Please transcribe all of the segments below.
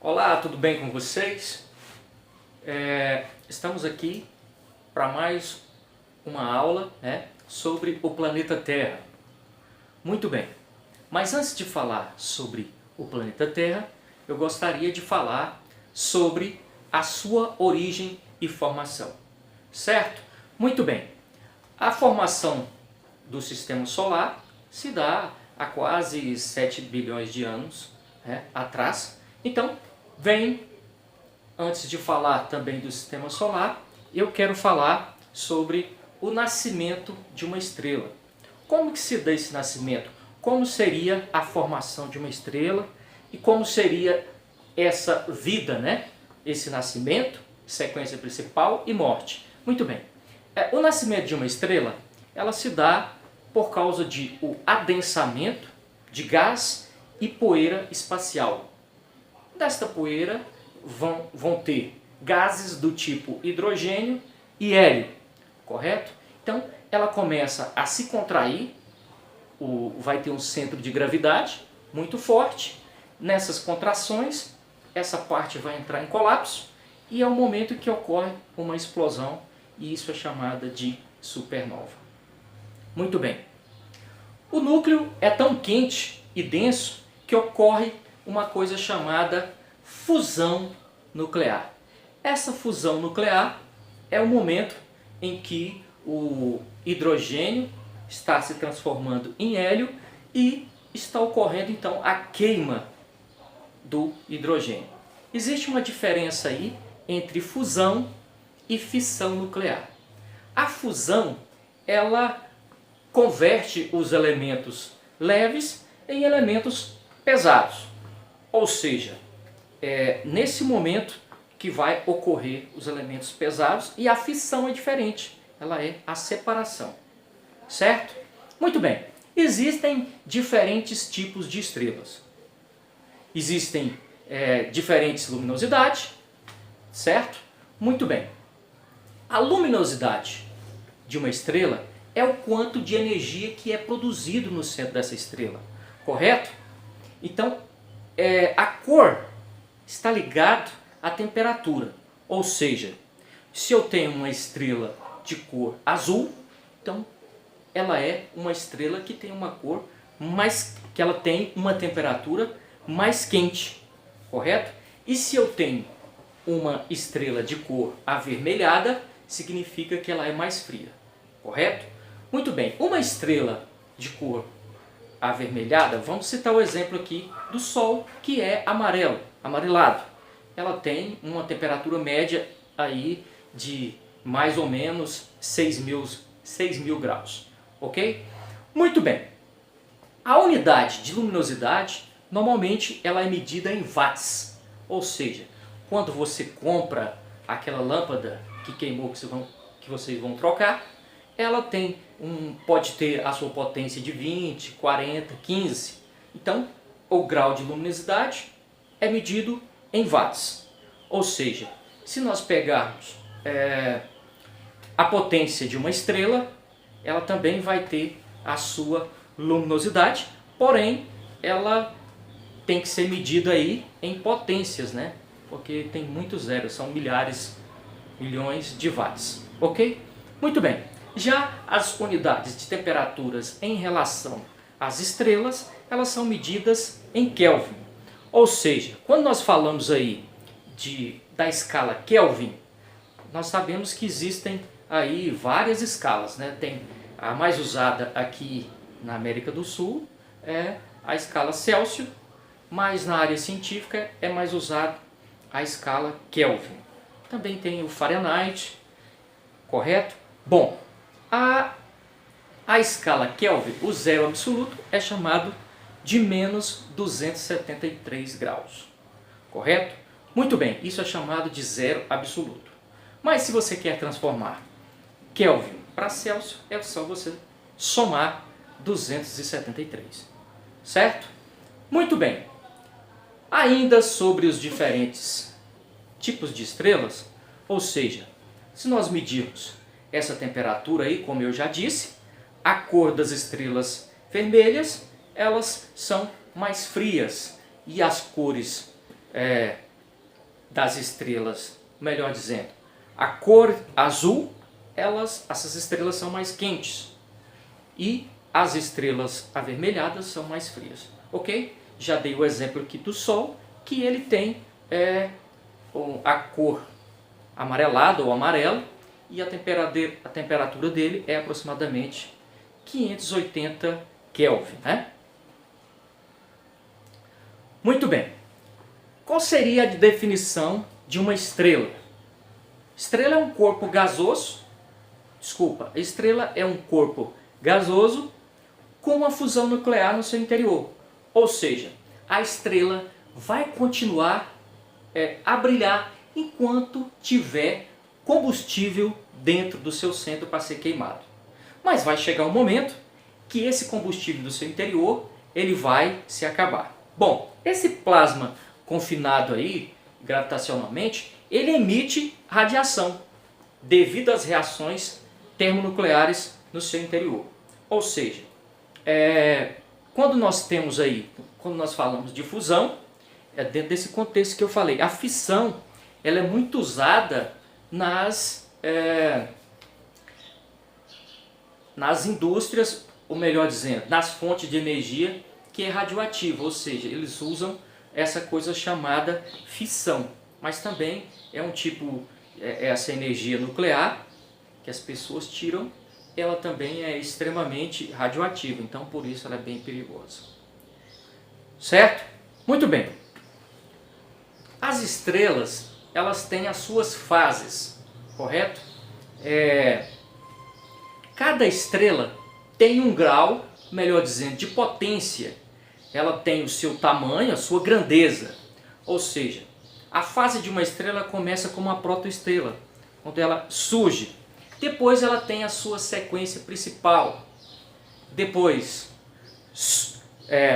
Olá, tudo bem com vocês? Estamos aqui para mais uma aula, sobre o planeta Terra. Muito bem, mas antes de falar sobre o planeta Terra, eu gostaria de falar sobre a sua origem e formação, certo? Muito bem, a formação do Sistema Solar se dá há quase 7 bilhões de anos atrás. Então, antes de falar também do Sistema Solar, eu quero falar sobre o nascimento de uma estrela. Como que se dá esse nascimento? Como seria a formação de uma estrela e como seria essa vida, Esse nascimento, sequência principal e morte. Muito bem. O nascimento de uma estrela, ela se dá por causa de o adensamento de gás e poeira espacial. Desta poeira vão ter gases do tipo hidrogênio e hélio, correto? Então ela começa a se contrair, vai ter um centro de gravidade muito forte. Nessas contrações, essa parte vai entrar em colapso e é o momento que ocorre uma explosão, e isso é chamada de supernova. Muito bem. O núcleo é tão quente e denso que ocorre uma coisa chamada fusão nuclear. Essa fusão nuclear é o momento em que o hidrogênio está se transformando em hélio e está ocorrendo então a queima do hidrogênio. Existe uma diferença aí entre fusão e fissão nuclear. A fusão, ela converte os elementos leves em elementos pesados. Ou seja, é nesse momento que vai ocorrer os elementos pesados, e a fissão é diferente, ela é a separação, certo? Muito bem, existem diferentes tipos de estrelas. Existem diferentes luminosidades, certo? Muito bem. A luminosidade de uma estrela é o quanto de energia que é produzido no centro dessa estrela, correto? Então, a cor está ligada à temperatura, ou seja, se eu tenho uma estrela de cor azul, então ela é uma estrela que tem uma cor que ela tem uma temperatura mais quente, correto? E se eu tenho uma estrela de cor avermelhada, significa que ela é mais fria, correto? Muito bem, uma estrela de cor avermelhada, vamos citar o exemplo aqui do Sol, que é amarelado. Ela tem uma temperatura média aí de mais ou menos 6.000 graus, ok? Muito bem. A unidade de luminosidade, normalmente ela é medida em watts, ou seja, quando você compra aquela lâmpada que queimou, que vocês vão trocar, ela pode ter a sua potência de 20, 40, 15. Então, o grau de luminosidade é medido em watts. Ou seja, se nós pegarmos a potência de uma estrela, ela também vai ter a sua luminosidade, porém, ela tem que ser medida aí em potências, Porque tem muitos zeros, são milhões de watts, ok? Muito bem. Já as unidades de temperaturas em relação às estrelas, elas são medidas em Kelvin. Ou seja, quando nós falamos aí da escala Kelvin, nós sabemos que existem aí várias escalas, Tem a mais usada aqui na América do Sul é a escala Celsius, mas na área científica é mais usada a escala Kelvin. Também tem o Fahrenheit, correto? Bom, a escala Kelvin, o zero absoluto, é chamado de menos 273 graus, correto? Muito bem, isso é chamado de zero absoluto. Mas se você quer transformar Kelvin para Celsius, é só você somar 273, certo? Muito bem. Ainda sobre os diferentes tipos de estrelas, ou seja, se nós medirmos essa temperatura aí, como eu já disse, a cor das estrelas vermelhas, elas são mais frias, e as cores das estrelas, melhor dizendo, a cor azul, essas estrelas são mais quentes e as estrelas avermelhadas são mais frias, ok? Já dei o exemplo aqui do Sol, que ele tem a cor amarelada ou amarelo e a temperatura dele é aproximadamente 580 Kelvin, né? Muito bem. Qual seria a definição de uma estrela? Estrela é um corpo gasoso, estrela é um corpo gasoso com uma fusão nuclear no seu interior. Ou seja, a estrela vai continuar a brilhar enquanto tiver combustível dentro do seu centro para ser queimado. Mas vai chegar um momento que esse combustível do seu interior ele vai se acabar. Bom, esse plasma confinado aí, gravitacionalmente, ele emite radiação devido às reações termonucleares no seu interior. Ou seja, quando nós falamos de fusão, é dentro desse contexto que eu falei. A fissão ela é muito usada nas indústrias, ou melhor dizendo, nas fontes de energia que é radioativa, ou seja, eles usam essa coisa chamada fissão. Mas também é um tipo, essa energia nuclear que as pessoas tiram, ela também é extremamente radioativa, então por isso ela é bem perigosa. Certo? Muito bem. As estrelas, elas têm as suas fases, correto? Cada estrela tem um grau, melhor dizendo, de potência. Ela tem o seu tamanho, a sua grandeza. Ou seja, a fase de uma estrela começa como uma protoestrela, quando ela surge. Depois ela tem a sua sequência principal. Depois,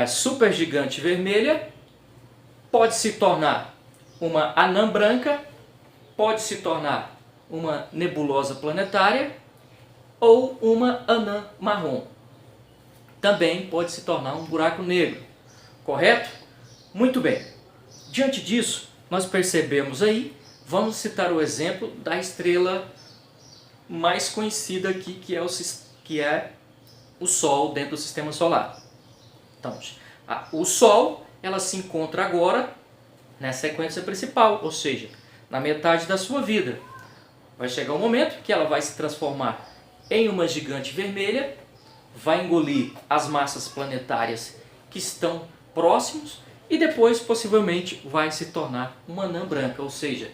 supergigante vermelha, pode se tornar uma anã branca, pode se tornar uma nebulosa planetária ou uma anã marrom. Também pode se tornar um buraco negro, correto? Muito bem. Diante disso, nós percebemos aí, vamos citar o exemplo da estrela mais conhecida aqui, que é o Sol dentro do Sistema Solar. Então, o Sol, ela se encontra agora na sequência principal, ou seja, na metade da sua vida. Vai chegar um momento que ela vai se transformar em uma gigante vermelha, vai engolir as massas planetárias que estão próximos e depois possivelmente vai se tornar uma anã branca, ou seja,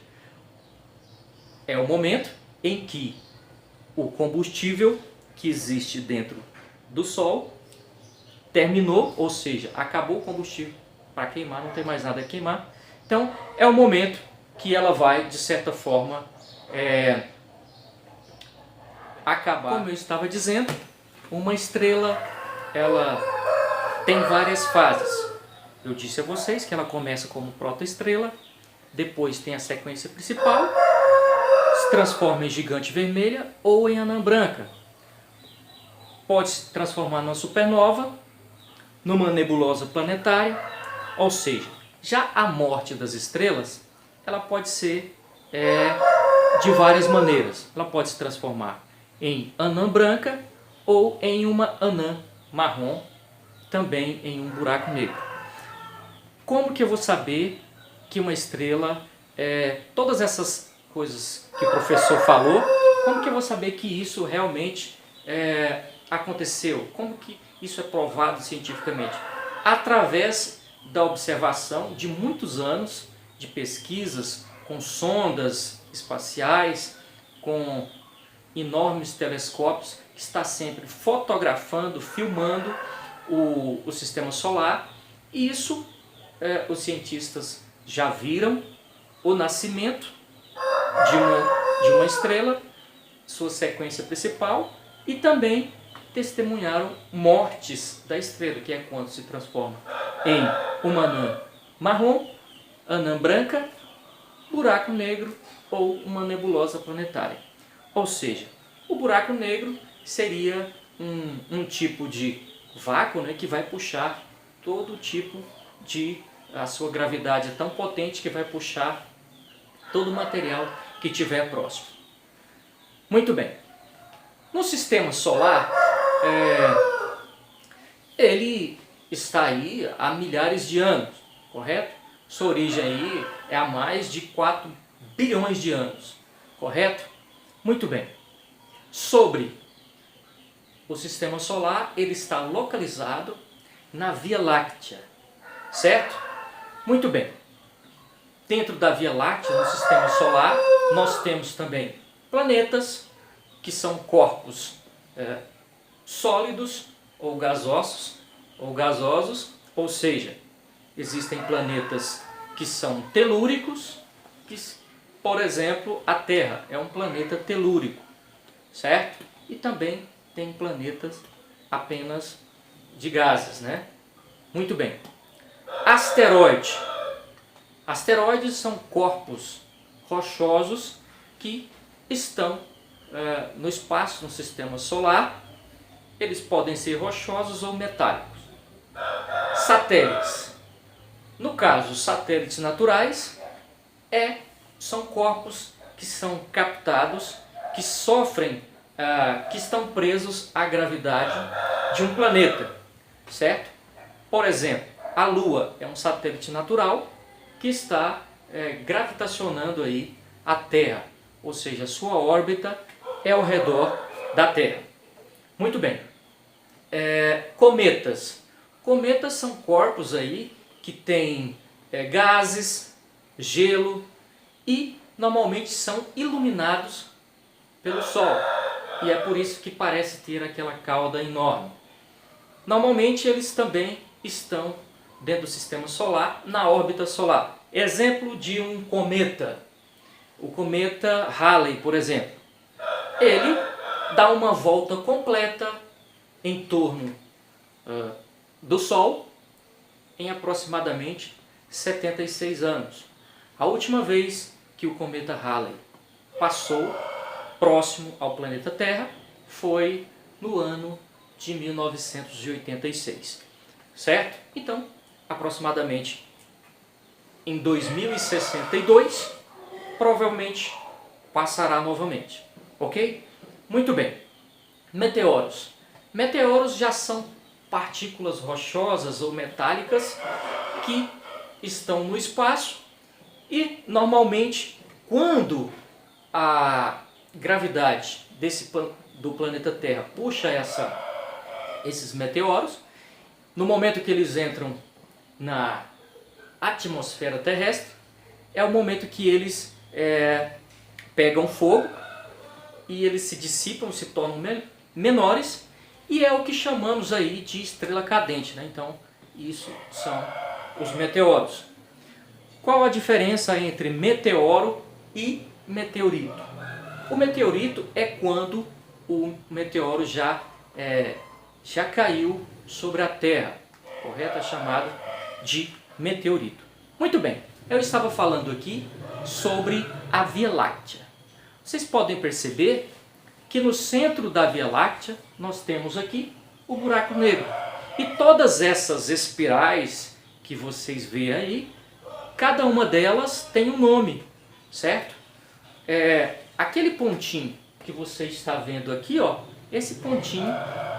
é o momento em que o combustível que existe dentro do Sol terminou, ou seja, acabou o combustível para queimar, não tem mais nada a queimar. Então é o momento que ela vai, de certa forma, acabar. Como eu estava dizendo, uma estrela ela tem várias fases. Eu disse a vocês que ela começa como protoestrela, depois tem a sequência principal, se transforma em gigante vermelha ou em anã branca. Pode se transformar numa supernova, numa nebulosa planetária, ou seja, já a morte das estrelas, ela pode ser de várias maneiras. Ela pode se transformar em anã branca ou em uma anã marrom, também em um buraco negro. Como que eu vou saber que uma estrela, todas essas coisas que o professor falou, como que eu vou saber que isso realmente aconteceu? Como que isso é provado cientificamente? Através da observação de muitos anos de pesquisas com sondas espaciais, com enormes telescópios, que está sempre fotografando, filmando o sistema solar. E isso, os cientistas já viram o nascimento de uma estrela, sua sequência principal, e também testemunharam mortes da estrela, que é quando se transforma em uma anã marrom, anã branca, buraco negro ou uma nebulosa planetária. Ou seja, o buraco negro seria um tipo de vácuo, né, que vai puxar todo tipo de... A sua gravidade é tão potente que vai puxar todo o material que tiver próximo. Muito bem. No sistema solar, ele está aí há milhares de anos, correto? Sua origem aí é há mais de 4 bilhões de anos, correto? Muito bem. Sobre o sistema solar, ele está localizado na Via Láctea, certo? Muito bem. Dentro da Via Láctea, no sistema solar, nós temos também planetas, que são corpos sólidos ou gasosos, ou seja, existem planetas que são telúricos, que, por exemplo, a Terra é um planeta telúrico, certo? E também tem planetas apenas de gases, né? Muito bem. Asteroide. Asteroides são corpos rochosos que estão no espaço, no sistema solar. Eles podem ser rochosos ou metálicos. Satélites. No caso, satélites naturais são corpos que são captados, que sofrem, que estão presos à gravidade de um planeta, certo? Por exemplo, a Lua é um satélite natural que está gravitacionando aí a Terra, ou seja, sua órbita é ao redor da Terra. Muito bem. Cometas. Cometas são corpos aí que têm gases, gelo e normalmente são iluminados pelo Sol. E é por isso que parece ter aquela cauda enorme. Normalmente eles também estão dentro do sistema solar, na órbita solar. Exemplo de um cometa. O cometa Halley, por exemplo. Ele dá uma volta completa em torno do Sol em aproximadamente 76 anos. A última vez que o cometa Halley passou próximo ao planeta Terra foi no ano de 1986, certo? Então, aproximadamente em 2062, provavelmente passará novamente, ok? Muito bem. Meteoros. Meteoros já são partículas rochosas ou metálicas que estão no espaço e normalmente quando a gravidade do planeta Terra puxa esses meteoros, no momento que eles entram na atmosfera terrestre, é o momento que eles pegam fogo e eles se dissipam, se tornam menores, e é o que chamamos aí de estrela cadente, né? Então, isso são os meteoros. Qual a diferença entre meteoro e meteorito? O meteorito é quando o meteoro já caiu sobre a Terra, correto? É chamado de meteorito. Muito bem, eu estava falando aqui sobre a Via Láctea. Vocês podem perceber que no centro da Via Láctea nós temos aqui o buraco negro. E todas essas espirais que vocês veem aí, cada uma delas tem um nome, certo? Aquele pontinho que você está vendo aqui, ó, esse pontinho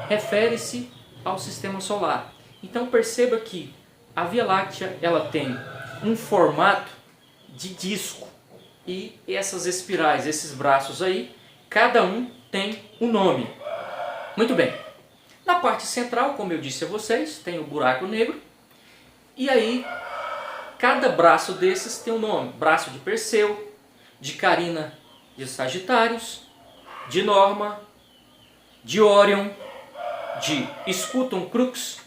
refere-se ao sistema solar. Então perceba que a Via Láctea ela tem um formato de disco e essas espirais, esses braços aí, cada um tem um nome. Muito bem. Na parte central, como eu disse a vocês, tem o buraco negro e aí cada braço desses tem um nome. Braço de Perseu, de Carina de Sagitários, de Norma, de Órion, de Scutum Crux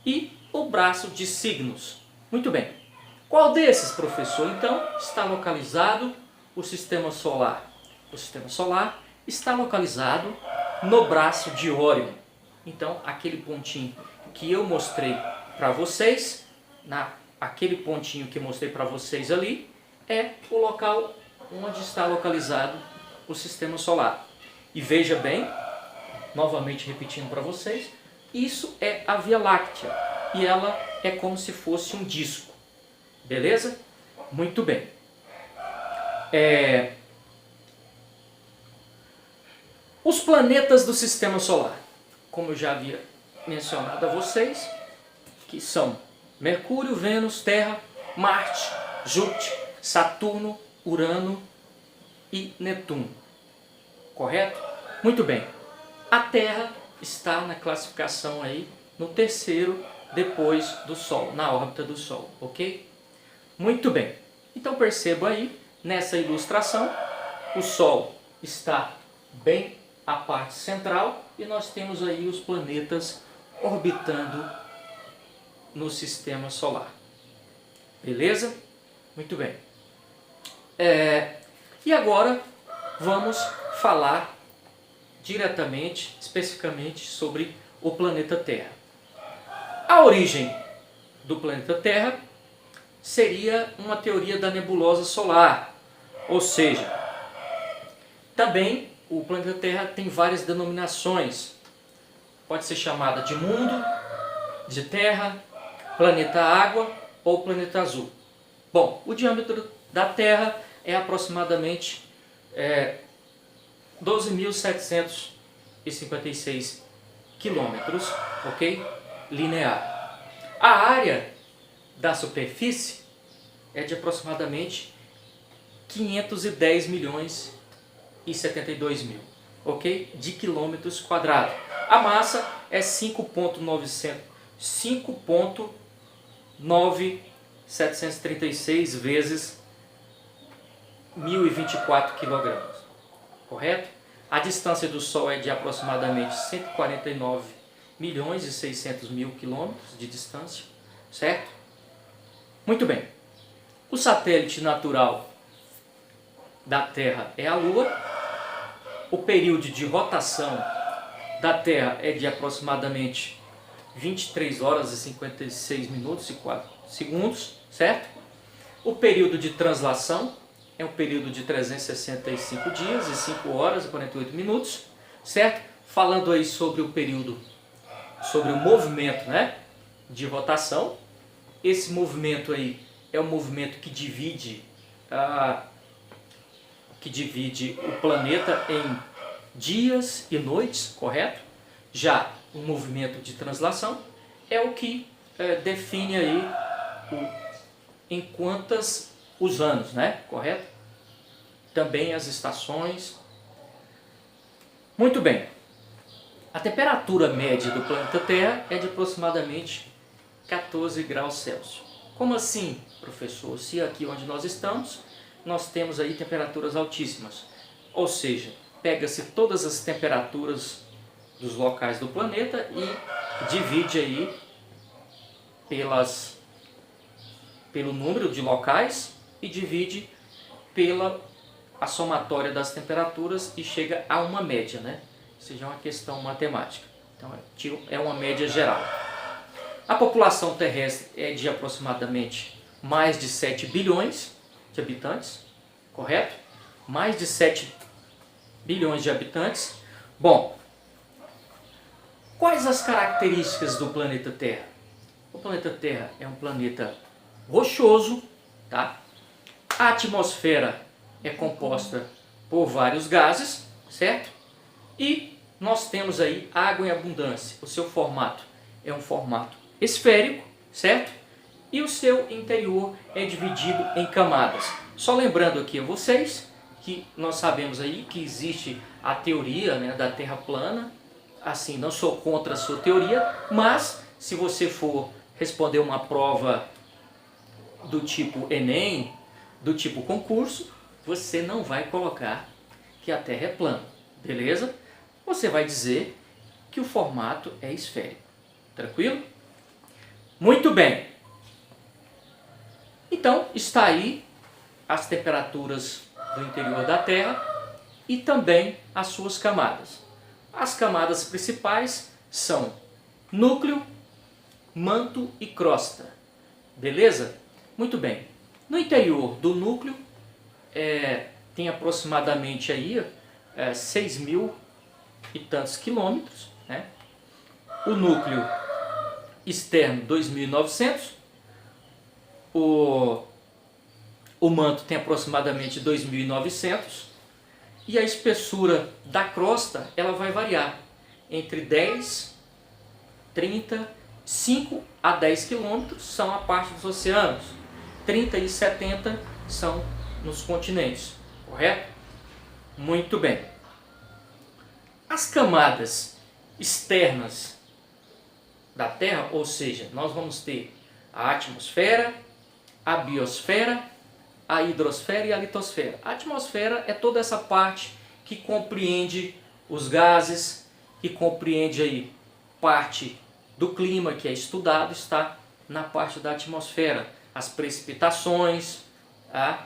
e o braço de Cygnus. Muito bem. Qual desses, professor, então, está localizado o sistema solar? O sistema solar está localizado no braço de Órion. Então, aquele pontinho que eu mostrei para vocês, aquele pontinho que eu mostrei para vocês ali, é o local onde está localizado o sistema solar. E veja bem, novamente repetindo para vocês, isso é a Via Láctea e ela é como se fosse um disco. Beleza? Muito bem. Os planetas do Sistema Solar, como eu já havia mencionado a vocês, que são Mercúrio, Vênus, Terra, Marte, Júpiter, Saturno, Urano e Netuno. Correto? Muito bem. A Terra está na classificação aí no terceiro depois do Sol, na órbita do Sol, ok? Muito bem. Então perceba aí, nessa ilustração, o Sol está bem à parte central e nós temos aí os planetas orbitando no Sistema Solar. Beleza? Muito bem. E agora vamos falar diretamente, especificamente sobre o planeta Terra. A origem do planeta Terra seria uma teoria da nebulosa solar, ou seja, também o planeta Terra tem várias denominações. Pode ser chamada de mundo, de terra, planeta água ou planeta azul. Bom, o diâmetro da Terra é aproximadamente 12.756 quilômetros, ok? Linear. A área da superfície é de aproximadamente 510 milhões e 72 mil, ok? De quilômetros quadrados. A massa é 5.9736 vezes 1.024 quilogramas, correto? A distância do Sol é de aproximadamente 149 milhões e 600 mil quilômetros de distância, certo? Muito bem. O satélite natural da Terra é a Lua. O período de rotação da Terra é de aproximadamente 23 horas e 56 minutos e 4 segundos, certo? O período de translação é um período de 365 dias e 5 horas e 48 minutos, certo? Falando aí sobre o período, sobre o movimento, né, de rotação. Esse movimento aí é o movimento que divide o planeta em dias e noites, correto? Já o movimento de translação é o que define aí em quantas os anos, né? Correto? Também as estações. Muito bem. A temperatura média do planeta Terra é de aproximadamente 14 graus Celsius. Como assim, professor? Se aqui onde nós estamos, nós temos aí temperaturas altíssimas. Ou seja, pega-se todas as temperaturas dos locais do planeta e divide aí pelo número de locais e divide pela a somatória das temperaturas e chega a uma média, né? Ou seja, é uma questão matemática. Então é uma média geral. A população terrestre é de aproximadamente mais de 7 bilhões de habitantes, correto? Mais de 7 bilhões de habitantes. Bom, quais as características do planeta Terra? O planeta Terra é um planeta rochoso, tá? A atmosfera é composta por vários gases, certo? E nós temos aí água em abundância. O seu formato é um formato esférico, certo? E o seu interior é dividido em camadas. Só lembrando aqui a vocês que nós sabemos aí que existe a teoria, né, da Terra plana. Assim, não sou contra a sua teoria, mas se você for responder uma prova do tipo Enem, do tipo concurso, você não vai colocar que a Terra é plana, beleza? Você vai dizer que o formato é esférico, tranquilo? Muito bem. Então, está aí as temperaturas do interior da Terra e também as suas camadas. As camadas principais são núcleo, manto e crosta, beleza? Muito bem. No interior do núcleo tem aproximadamente aí 6 mil e tantos quilômetros, né? O núcleo externo 2.900, o o manto tem aproximadamente 2.900 e a espessura da crosta ela vai variar entre 10, 30, 5 a 10 quilômetros são a parte dos oceanos, 30 e 70 são nos continentes, correto? Muito bem. As camadas externas da Terra, ou seja, nós vamos ter a atmosfera, a biosfera, a hidrosfera e a litosfera. A atmosfera é toda essa parte que compreende os gases, que compreende aí parte do clima que é estudado, está na parte da atmosfera. As precipitações, a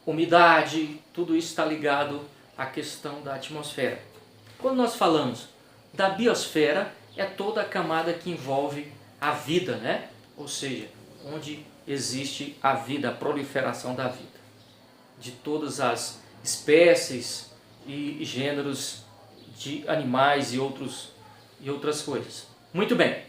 umidade, tudo isso está ligado à questão da atmosfera. Quando nós falamos da biosfera, é toda a camada que envolve a vida, né? Ou seja, onde existe a vida, a proliferação da vida, de todas as espécies e gêneros de animais e outras coisas. Muito bem.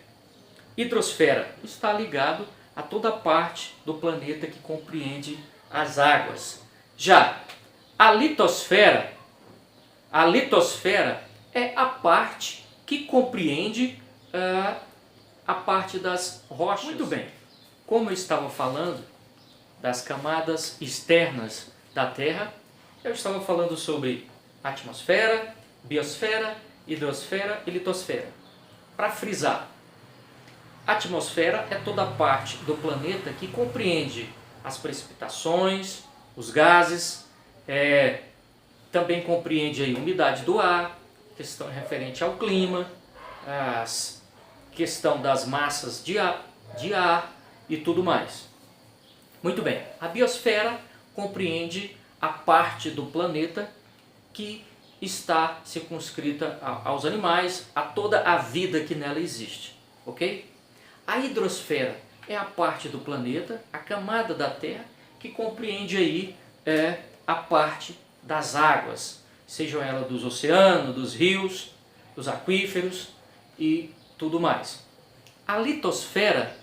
Hidrosfera está ligado a toda a parte do planeta que compreende as águas. Já a litosfera é a parte que compreende a parte das rochas. Muito bem. Como eu estava falando das camadas externas da Terra, eu estava falando sobre atmosfera, biosfera, hidrosfera e litosfera. Para frisar, a atmosfera é toda a parte do planeta que compreende as precipitações, os gases, também compreende a umidade do ar, questão referente ao clima, questão das massas de ar e tudo mais. Muito bem, a biosfera compreende a parte do planeta que está circunscrita aos animais, a toda a vida que nela existe, ok? A hidrosfera é a parte do planeta, a camada da Terra, que compreende aí a parte das águas, sejam elas dos oceanos, dos rios, dos aquíferos e tudo mais. A litosfera,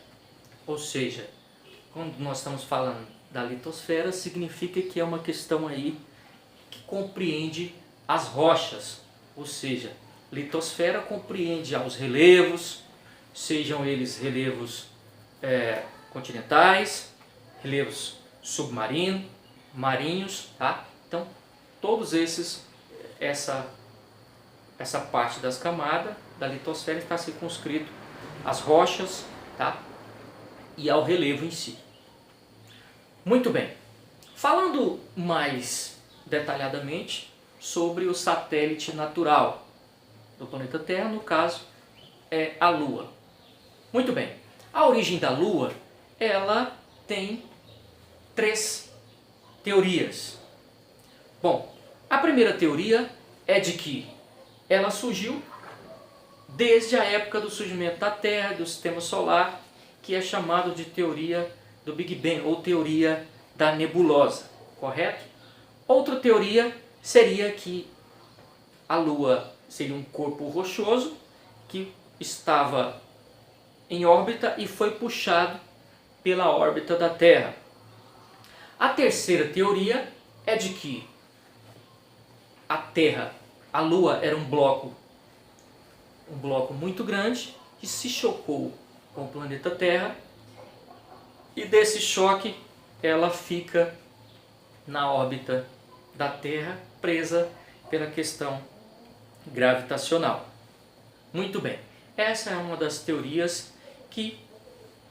ou seja, quando nós estamos falando da litosfera, significa que é uma questão aí que compreende as rochas, ou seja, litosfera compreende aos relevos, sejam eles relevos continentais, relevos submarinos, marinhos, tá? Então, todos essa parte das camadas da litosfera está circunscrito às rochas, tá? E ao relevo em si. Muito bem. Falando mais detalhadamente sobre o satélite natural do planeta Terra, no caso é a Lua. Muito bem. A origem da Lua, ela tem 3 teorias. Bom, a primeira teoria é de que ela surgiu desde a época do surgimento da Terra, do Sistema Solar, que é chamado de teoria do Big Bang, ou teoria da nebulosa, correto? Outra teoria seria que a Lua seria um corpo rochoso que estava em órbita e foi puxado pela órbita da Terra. A terceira teoria é de que a Lua era um bloco muito grande que se chocou com o planeta Terra e desse choque ela fica na órbita da Terra presa pela questão gravitacional. Muito bem, essa é uma das teorias que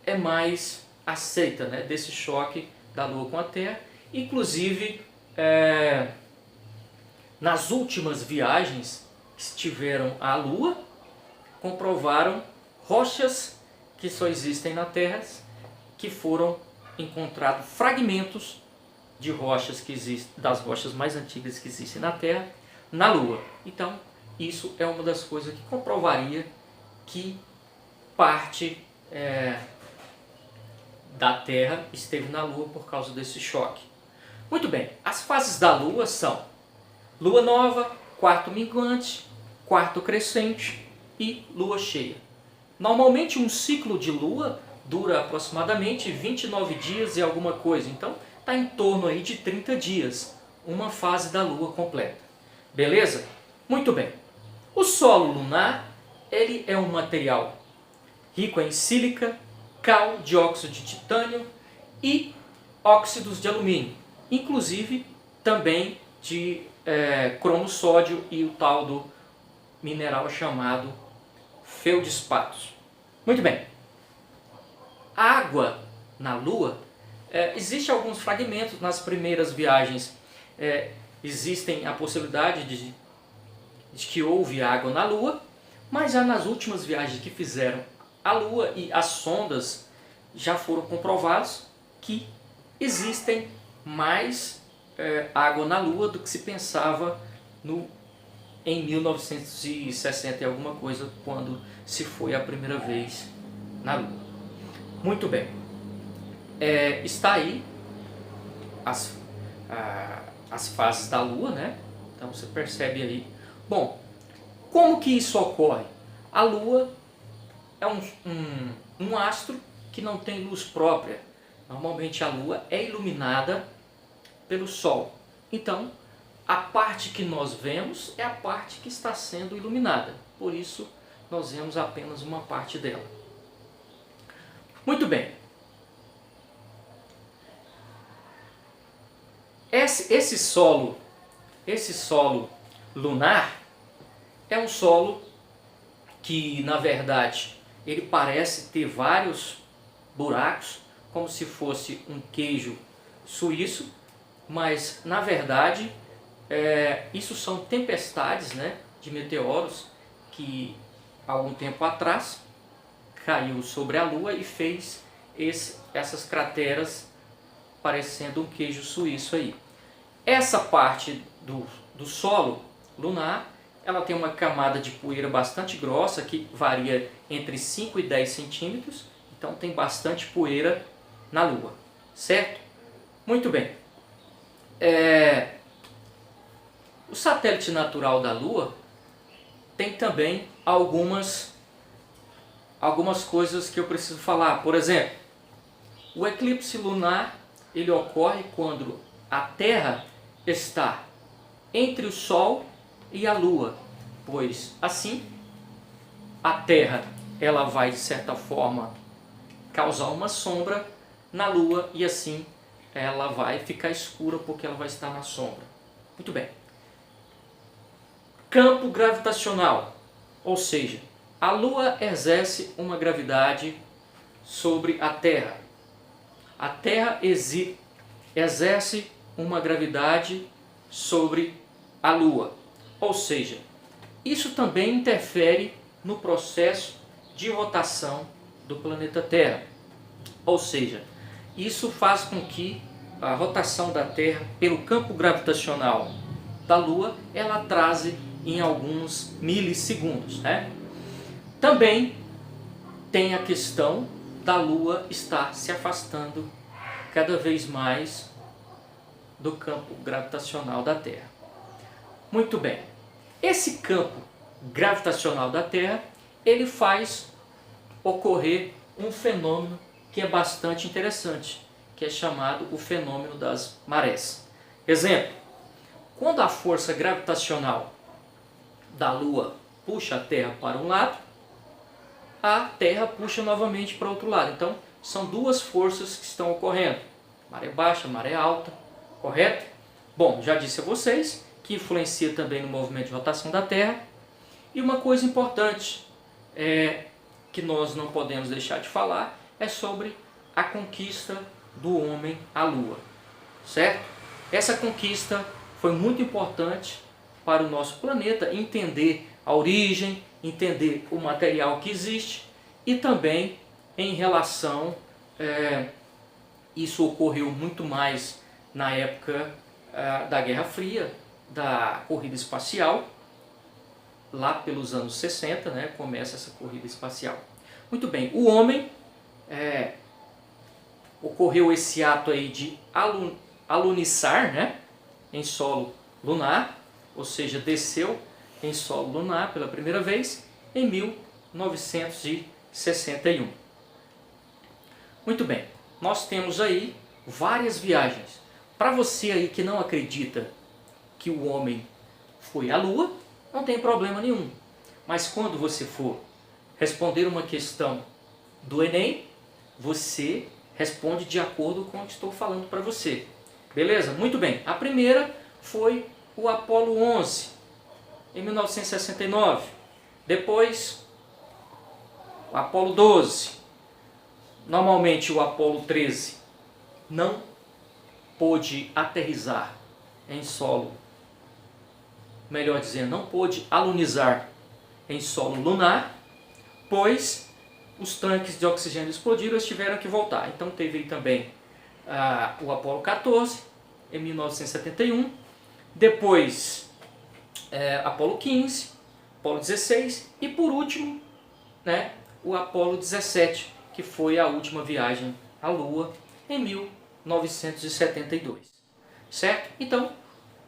é mais aceita, né, desse choque da Lua com a Terra. Inclusive, nas últimas viagens que tiveram à Lua, comprovaram rochas que só existem na Terra, que foram encontrados fragmentos de rochas que existem, das rochas mais antigas que existem na Terra, na Lua. Então, isso é uma das coisas que comprovaria que parte da Terra esteve na Lua por causa desse choque. Muito bem, as fases da Lua são Lua nova, quarto minguante, quarto crescente e Lua cheia. Normalmente um ciclo de Lua dura aproximadamente 29 dias e alguma coisa, então está em torno aí de 30 dias, uma fase da Lua completa. Beleza? Muito bem. O solo lunar, ele é um material rico em sílica, cal, dióxido de titânio e óxidos de alumínio, inclusive também de cromo-sódio e o tal do mineral chamado feldespato. Muito bem. A água na Lua, existem alguns fragmentos nas primeiras viagens, existem a possibilidade de que houve água na Lua, mas já nas últimas viagens que fizeram à Lua e as sondas já foram comprovados que existem mais água na Lua do que se pensava em 1960 e alguma coisa, quando se foi a primeira vez na Lua. Muito bem. Está aí as fases da Lua, né? Então você percebe aí. Bom, como que isso ocorre? A Lua é um astro que não tem luz própria. Normalmente a Lua é iluminada pelo Sol. Então, a parte que nós vemos é a parte que está sendo iluminada. Por isso, nós vemos apenas uma parte dela. Muito bem. Esse solo lunar é um solo que, na verdade, ele parece ter vários buracos, como se fosse um queijo suíço, mas, na verdade, isso são tempestades, né, de meteoros que, algum tempo atrás, caiu sobre a Lua e fez essas crateras parecendo um queijo suíço aí. Essa parte do solo lunar, ela tem uma camada de poeira bastante grossa, que varia entre 5 e 10 centímetros, então tem bastante poeira na Lua, certo? Muito bem. O satélite natural da Lua tem também algumas coisas que eu preciso falar. Por exemplo, o eclipse lunar, ele ocorre quando a Terra está entre o Sol e a Lua, pois assim a Terra ela vai, de certa forma, causar uma sombra na Lua e assim ela vai ficar escura porque ela vai estar na sombra. Muito bem. Campo gravitacional, ou seja, a Lua exerce uma gravidade sobre a Terra. A Terra exerce uma gravidade sobre a Lua. Ou seja, isso também interfere no processo de rotação do planeta Terra. Ou seja, isso faz com que a rotação da Terra pelo campo gravitacional da Lua, ela atrase em alguns milissegundos, né? Também tem a questão da Lua estar se afastando cada vez mais do campo gravitacional da Terra. Muito bem. Esse campo gravitacional da Terra, ele faz ocorrer um fenômeno que é bastante interessante, que é chamado o fenômeno das marés. Exemplo, quando a força gravitacional da Lua puxa a Terra para um lado, a Terra puxa novamente para o outro lado. Então, são duas forças que estão ocorrendo. Maré baixa, maré alta, correto? Bom, já disse a vocês que influencia também no movimento de rotação da Terra. E uma coisa importante que nós não podemos deixar de falar é sobre a conquista do homem à Lua, certo? Essa conquista foi muito importante para o nosso planeta, entender a origem, entender o material que existe e também em relação, isso ocorreu muito mais na época da Guerra Fria, da corrida espacial, lá pelos anos 60, né, começa essa corrida espacial. Muito bem, o homem, ocorreu esse ato aí de alunizar, né, em solo lunar, ou seja, desceu em solo lunar pela primeira vez em 1961. Muito bem, nós temos aí várias viagens. Para você aí que não acredita que o homem foi à Lua, não tem problema nenhum. Mas quando você for responder uma questão do Enem, você responde de acordo com o que estou falando para você. Beleza? Muito bem. A primeira foi o Apollo 11, em 1969. Depois, o Apollo 12. Normalmente o Apollo 13 não pôde aterrissar em solo, melhor dizendo, não pôde alunizar em solo lunar, pois os tanques de oxigênio explodiram e eles tiveram que voltar. Então teve aí também o Apollo 14, em 1971, depois Apollo 15, Apollo 16 e por último, né, o Apollo 17, que foi a última viagem à Lua em 1972. Certo? Então,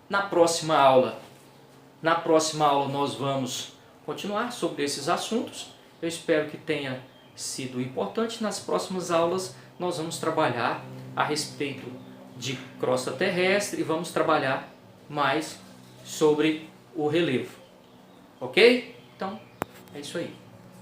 na próxima aula nós vamos continuar sobre esses assuntos. Eu espero que tenha sido importante. Nas próximas aulas nós vamos trabalhar a respeito de crosta terrestre e vamos trabalhar mais sobre o relevo. Ok? Então, é isso aí.